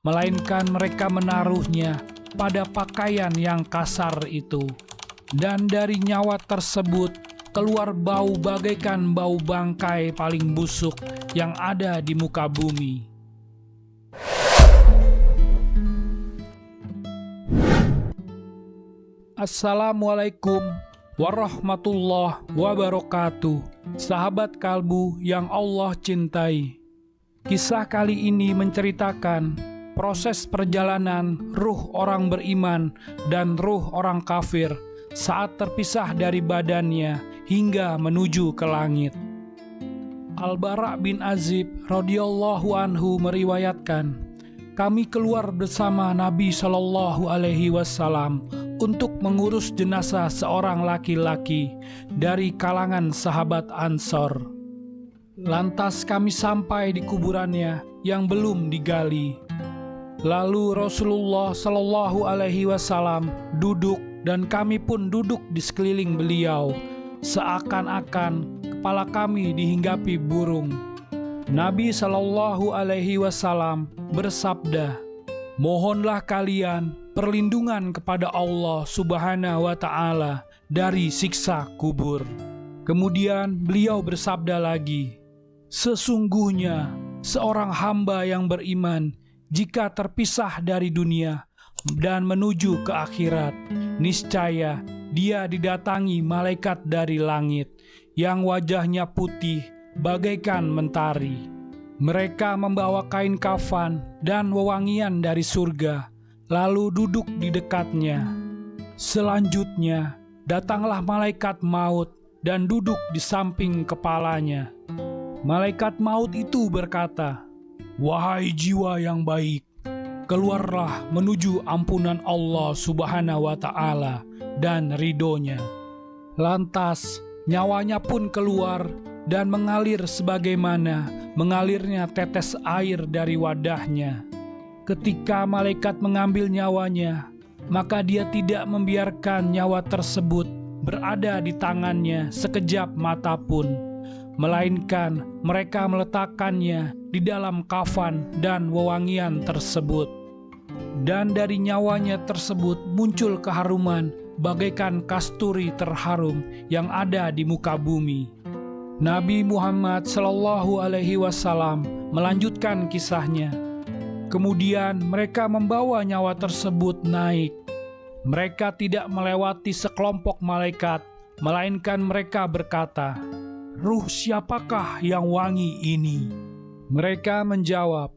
melainkan mereka menaruhnya pada pakaian yang kasar itu. Dan dari nyawa tersebut keluar bau bagaikan bau bangkai paling busuk yang ada di muka bumi. Assalamualaikum warahmatullahi wabarakatuh. Sahabat kalbu yang Allah cintai. Kisah kali ini menceritakan proses perjalanan ruh orang beriman dan ruh orang kafir saat terpisah dari badannya hingga menuju ke langit. Al-Bara' bin Azib radhiyallahu anhu meriwayatkan, kami keluar bersama Nabi Shallallahu Alaihi Wasallam untuk mengurus jenazah seorang laki-laki dari kalangan sahabat Ansor. Lantas kami sampai di kuburannya yang belum digali. Lalu Rasulullah Shallallahu Alaihi Wasallam duduk dan kami pun duduk di sekeliling beliau, seakan-akan kepala kami dihinggapi burung. Nabi Shallallahu Alaihi Wasallam bersabda, mohonlah kalian perlindungan kepada Allah Subhanahu wa Ta'ala dari siksa kubur. Kemudian beliau bersabda lagi, sesungguhnya seorang hamba yang beriman jika terpisah dari dunia dan menuju ke akhirat, niscaya dia didatangi malaikat dari langit yang wajahnya putih bagaikan mentari. Mereka membawa kain kafan dan wewangian dari surga, lalu duduk di dekatnya. Selanjutnya, datanglah malaikat maut dan duduk di samping kepalanya. Malaikat maut itu berkata, wahai jiwa yang baik, keluarlah menuju ampunan Allah Subhanahu wa Ta'ala dan ridhonya. Lantas, nyawanya pun keluar dan mengalir sebagaimana mengalirnya tetes air dari wadahnya. Ketika malaikat mengambil nyawanya, maka dia tidak membiarkan nyawa tersebut berada di tangannya sekejap mata pun, melainkan mereka meletakkannya di dalam kafan dan wewangian tersebut. Dan dari nyawanya tersebut muncul keharuman bagaikan kasturi terharum yang ada di muka bumi. Nabi Muhammad Shallallahu Alaihi Wasallam melanjutkan kisahnya. Kemudian mereka membawa nyawa tersebut naik. Mereka tidak melewati sekelompok malaikat, melainkan mereka berkata, ruh siapakah yang wangi ini? Mereka menjawab,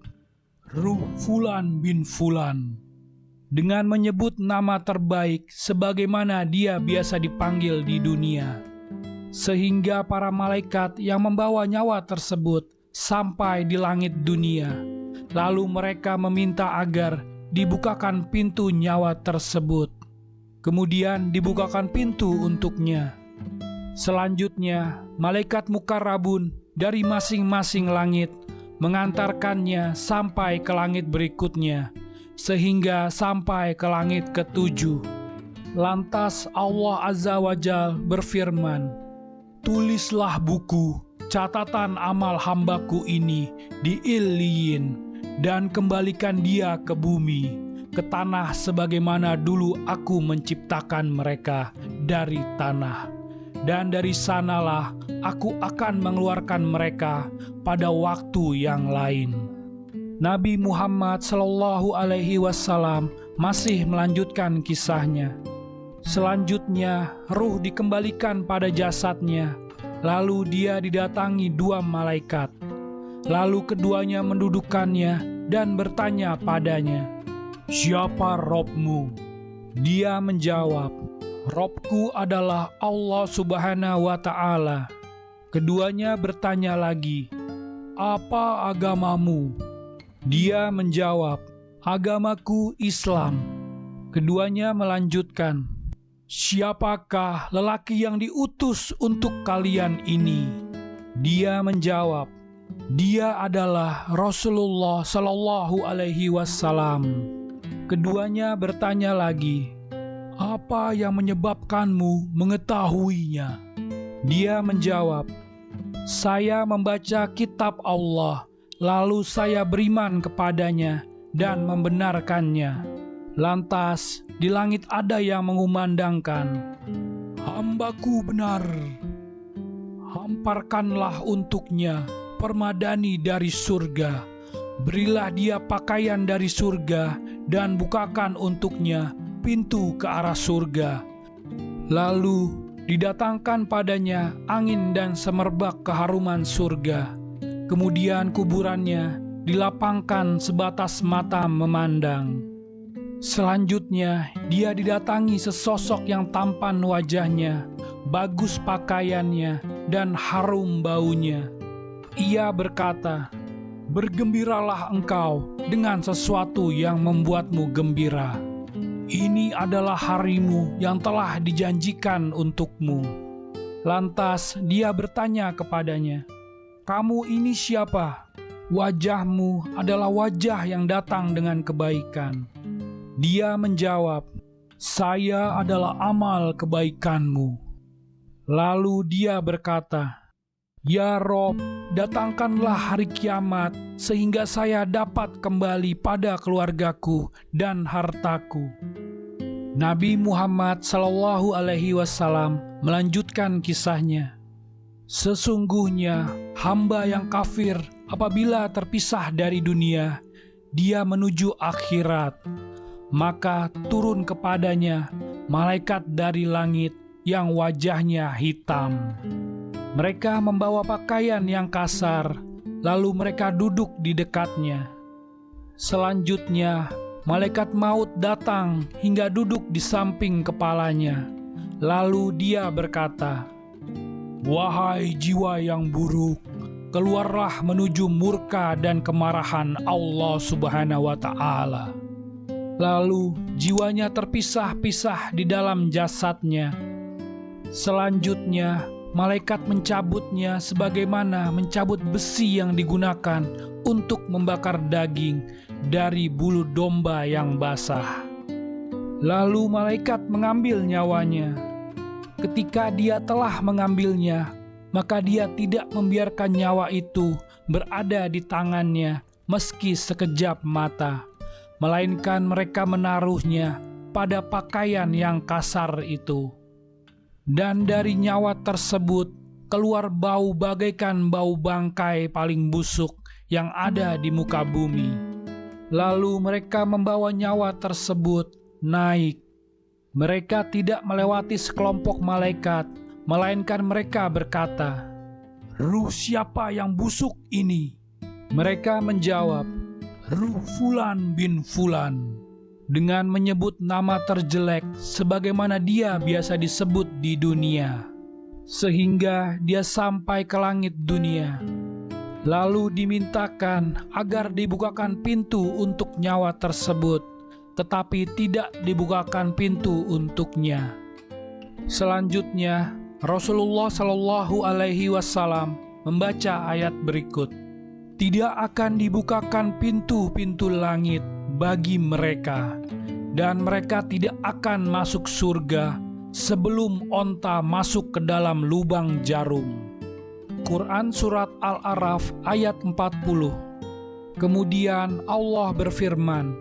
ruh Fulan bin Fulan, dengan menyebut nama terbaik sebagaimana dia biasa dipanggil di dunia. Sehingga para malaikat yang membawa nyawa tersebut sampai di langit dunia. Lalu mereka meminta agar dibukakan pintu nyawa tersebut. Kemudian dibukakan pintu untuknya. Selanjutnya, malaikat mukarrabun dari masing-masing langit mengantarkannya sampai ke langit berikutnya, sehingga sampai ke langit ketujuh. Lantas Allah Azza wa Jalla berfirman, tulislah buku catatan amal hambaku ini di Illiyin dan kembalikan dia ke bumi, ke tanah sebagaimana dulu aku menciptakan mereka dari tanah. Dan dari sanalah aku akan mengeluarkan mereka pada waktu yang lain. Nabi Muhammad Shallallahu Alaihi Wasallam masih melanjutkan kisahnya. Selanjutnya, ruh dikembalikan pada jasadnya, lalu dia didatangi dua malaikat. Lalu keduanya mendudukkannya dan bertanya padanya, siapa Robmu? Dia menjawab, Robku adalah Allah Subhanahu wa Ta'ala. Keduanya bertanya lagi, apa agamamu? Dia menjawab, agamaku Islam. Keduanya melanjutkan, siapakah lelaki yang diutus untuk kalian ini? Dia menjawab, dia adalah Rasulullah Shallallahu Alaihi Wasallam. Keduanya bertanya lagi, apa yang menyebabkanmu mengetahuinya? Dia menjawab, saya membaca kitab Allah, lalu saya beriman kepadanya dan membenarkannya. Lantas di langit ada yang mengumandangkan, "Hambaku benar. Hamparkanlah untuknya permadani dari surga. Berilah dia pakaian dari surga dan bukakan untuknya pintu ke arah surga." Lalu didatangkan padanya angin dan semerbak keharuman surga. Kemudian kuburannya dilapangkan sebatas mata memandang. Selanjutnya dia didatangi sesosok yang tampan wajahnya, bagus pakaiannya, dan harum baunya. Ia berkata, "Bergembiralah engkau dengan sesuatu yang membuatmu gembira. Ini adalah harimu yang telah dijanjikan untukmu." Lantas dia bertanya kepadanya, "Kamu ini siapa?" "Wajahmu adalah wajah yang datang dengan kebaikan." Dia menjawab, "Saya adalah amal kebaikanmu." Lalu dia berkata, "Ya Rob, datangkanlah hari kiamat sehingga saya dapat kembali pada keluargaku dan hartaku." Nabi Muhammad SAW melanjutkan kisahnya, "Sesungguhnya hamba yang kafir apabila terpisah dari dunia, dia menuju akhirat. Maka turun kepadanya malaikat dari langit yang wajahnya hitam. Mereka membawa pakaian yang kasar, lalu mereka duduk di dekatnya. Selanjutnya, malaikat maut datang hingga duduk di samping kepalanya. Lalu dia berkata, 'Wahai jiwa yang buruk, keluarlah menuju murka dan kemarahan Allah Subhanahu wa Ta'ala.' Lalu jiwanya terpisah-pisah di dalam jasadnya. Selanjutnya, malaikat mencabutnya sebagaimana mencabut besi yang digunakan untuk membakar daging dari bulu domba yang basah. Lalu malaikat mengambil nyawanya. Ketika dia telah mengambilnya, maka dia tidak membiarkan nyawa itu berada di tangannya meski sekejap mata, melainkan mereka menaruhnya pada pakaian yang kasar itu. Dan dari nyawa tersebut keluar bau bagaikan bau bangkai paling busuk yang ada di muka bumi. Lalu mereka membawa nyawa tersebut naik. Mereka tidak melewati sekelompok malaikat, melainkan mereka berkata, 'Ruh siapa yang busuk ini?' Mereka menjawab, 'Ruh Fulan bin Fulan,' dengan menyebut nama terjelek sebagaimana dia biasa disebut di dunia, sehingga dia sampai ke langit dunia. Lalu dimintakan agar dibukakan pintu untuk nyawa tersebut, tetapi tidak dibukakan pintu untuknya. Selanjutnya, Rasulullah SAW membaca ayat berikut, "Tidak akan dibukakan pintu-pintu langit bagi mereka, dan mereka tidak akan masuk surga sebelum onta masuk ke dalam lubang jarum." Quran Surat Al-A'raf ayat 40. Kemudian Allah berfirman,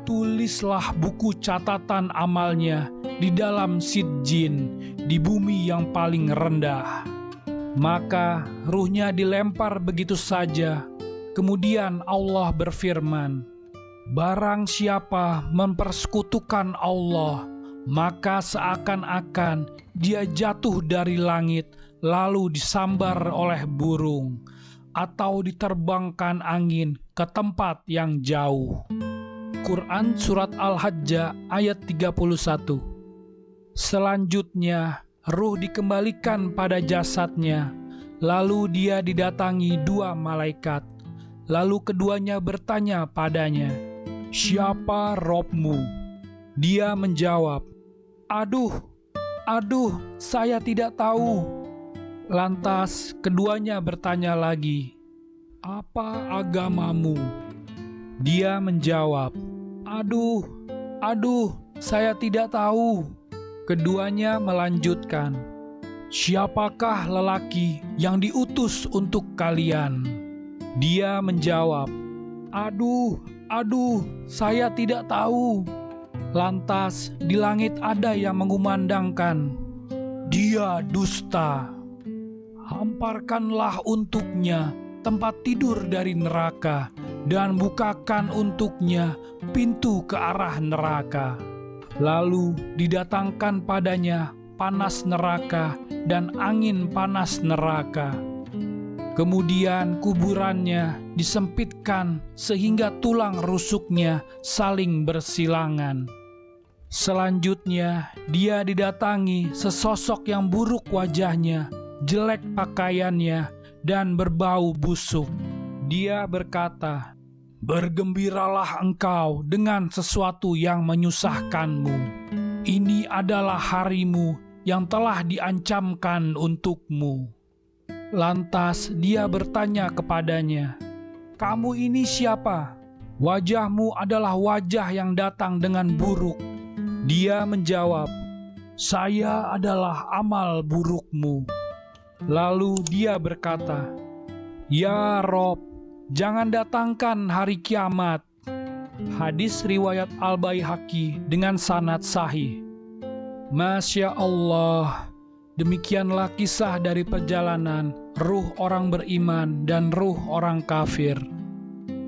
"Tulislah buku catatan amalnya di dalam sijjin, di bumi yang paling rendah." Maka ruhnya dilempar begitu saja. Kemudian Allah berfirman, "Barang siapa mempersekutukan Allah, maka seakan-akan dia jatuh dari langit lalu disambar oleh burung, atau diterbangkan angin ke tempat yang jauh." Quran Surat Al-Hajj ayat 31. Selanjutnya, ruh dikembalikan pada jasadnya, lalu dia didatangi dua malaikat. Lalu keduanya bertanya padanya, "Siapa Robmu?" Dia menjawab, Aduh, saya tidak tahu." Lantas keduanya bertanya lagi, "Apa agamamu?" Dia menjawab, Aduh, saya tidak tahu." Keduanya melanjutkan, "Siapakah lelaki yang diutus untuk kalian?" Dia menjawab, "Aduh, saya tidak tahu." Lantas di langit ada yang mengumandangkan, "Dia dusta. Hamparkanlah untuknya tempat tidur dari neraka dan bukakan untuknya pintu ke arah neraka." Lalu didatangkan padanya panas neraka dan angin panas neraka. Kemudian kuburannya disempitkan sehingga tulang rusuknya saling bersilangan. Selanjutnya dia didatangi sesosok yang buruk wajahnya, jelek pakaiannya, dan berbau busuk. Dia berkata, "Bergembiralah engkau dengan sesuatu yang menyusahkanmu. Ini adalah harimu yang telah diancamkan untukmu." Lantas dia bertanya kepadanya, "Kamu ini siapa? Wajahmu adalah wajah yang datang dengan buruk." Dia menjawab, "Saya adalah amal burukmu." Lalu dia berkata, "Ya Rob, jangan datangkan hari kiamat." Hadis riwayat Al-Baihaqi dengan sanad sahih. Masya Allah, demikianlah kisah dari perjalanan ruh orang beriman dan ruh orang kafir.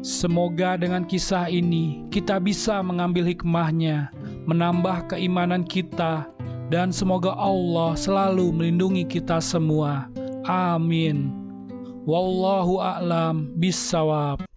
Semoga dengan kisah ini kita bisa mengambil hikmahnya, menambah keimanan kita, dan semoga Allah selalu melindungi kita semua. Amin. Wallahu a'lam bishawab.